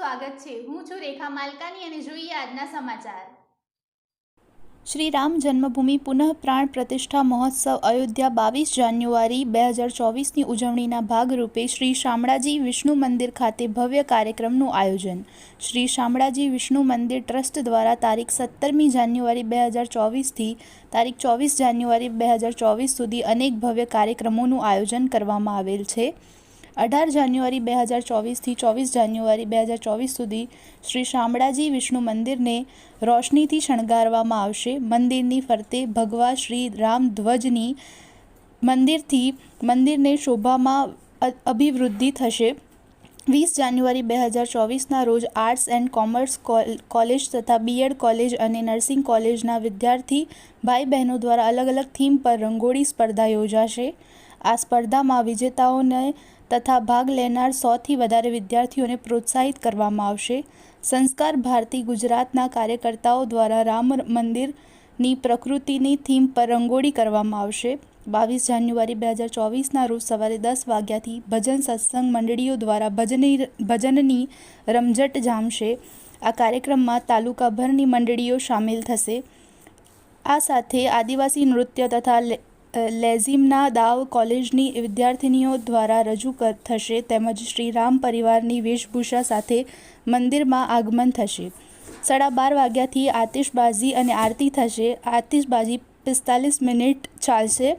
સ્વાગત છે। હું છું રેખા માલકાની અને જોઈએ આજના સમાચાર। શ્રી રામ જન્મભૂમિ પુનઃ પ્રાણ પ્રતિષ્ઠા મહોત્સવ અયોધ્યા 22 જાન્યુઆરી 2024ની ઉજવણીના ભાગરૂપે શ્રી શામળાજી વિષ્ણુ મંદિર ખાતે ભવ્ય કાર્યક્રમનું આયોજન। શ્રી શામળાજી વિષ્ણુ મંદિર ટ્રસ્ટ દ્વારા તારીખ 17મી જાન્યુઆરી 2024થી તારીખ 24 જાન્યુઆરી 2024 સુધી અનેક ભવ્ય કાર્યક્રમોનું આયોજન કરવામાં આવેલ છે। 18 જાન્યુઆરી 2024થી 24 જાન્યુઆરી 2024 સુધી શ્રી શામળાજી વિષ્ણુ મંદિરને રોશનીથી શણગારવામાં આવશે। મંદિરની ફરતે ભગવા શ્રી રામ ધ્વજની મંદિરને શોભામાં અભિવૃદ્ધિ થશે। 20 જાન્યુઆરી 2024ના રોજ આર્ટ્સ એન્ડ કોમર્સ કોલેજ તથા બીએડ કોલેજ અને નર્સિંગ કોલેજના વિદ્યાર્થી ભાઈ બહેનો દ્વારા અલગ અલગ થીમ પર રંગોળી સ્પર્ધા યોજાશે। આ સ્પર્ધામાં વિજેતાઓને તથા ભાગ લેનાર 100થી વધારે વિદ્યાર્થીઓને પ્રોત્સાહિત કરવામાં આવશે। સંસ્કાર ભારતી ગુજરાતના કાર્યકર્તાઓ દ્વારા રામ મંદિરની પ્રકૃતિની થીમ પર રંગોળી કરવામાં આવશે। 22 જાન્યુઆરી 2024ના રોજ સવારે 10 વાગ્યાથી ભજન સત્સંગ મંડળીઓ દ્વારા ભજનની રમઝટ જામશે। આ કાર્યક્રમમાં તાલુકાભરની મંડળીઓ સામેલ થશે। આ સાથે આદિવાસી નૃત્ય તથા લેઝિમના દાવ કોલેજની વિદ્યાર્થિનીઓ દ્વારા રજૂ થશે તેમજ શ્રી રામ પરિવારની વેશભૂષા સાથે મંદિરમાં આગમન થશે। 12:30 વાગ્યાથી આતિશબાજી અને આરતી થશે। આતિશબાજી 45 મિનિટ ચાલશે।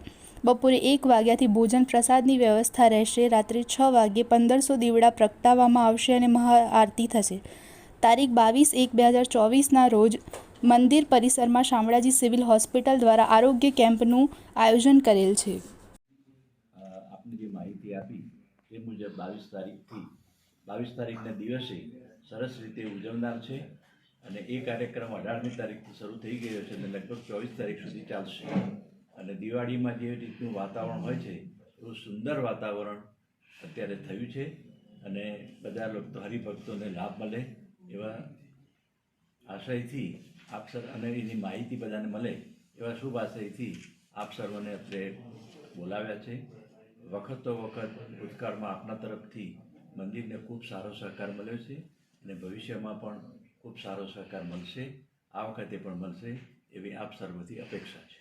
બપોરે 1 વાગ્યાથી ભોજન પ્રસાદની વ્યવસ્થા રહેશે। રાત્રે 6 વાગ્યે 1500 દીવડા પ્રગટાવવામાં આવશે અને મહાઆરતી થશે। તારીખ 22/1/2024ના રોજ મંદિર પરિસરમાં શામળાજી સિવિલ હોસ્પિટલ દ્વારા આરોગ્ય કેમ્પનું આયોજન કરેલ છે। આપને જે માહિતી આપી એ મુજબ 22 તારીખના દિવસે સરસ રીતે ઉજવનાર છે અને એ કાર્યક્રમ 18મી તારીખથી શરૂ થઈ ગયો છે અને લગભગ 24 તારીખ સુધી ચાલશે। અને દિવાળીમાં જે રીતનું વાતાવરણ હોય છે એવું સુંદર વાતાવરણ અત્યારે થયું છે અને બધા લોકો હરિભક્તોને લાભ મળે એવા આશયથી આપ સર અને એની માહિતી બધાને મળે એવા શુભ આશયથી આપ સર્વને અત્રે બોલાવ્યા છે। વખતો વખત ભૂતકાળમાં આપના તરફથી મંદિરને ખૂબ સારો સહકાર મળ્યો છે અને ભવિષ્યમાં પણ ખૂબ સારો સહકાર મળશે। આ વખતે પણ મળશે એવી આપ સર્વથી અપેક્ષા છે।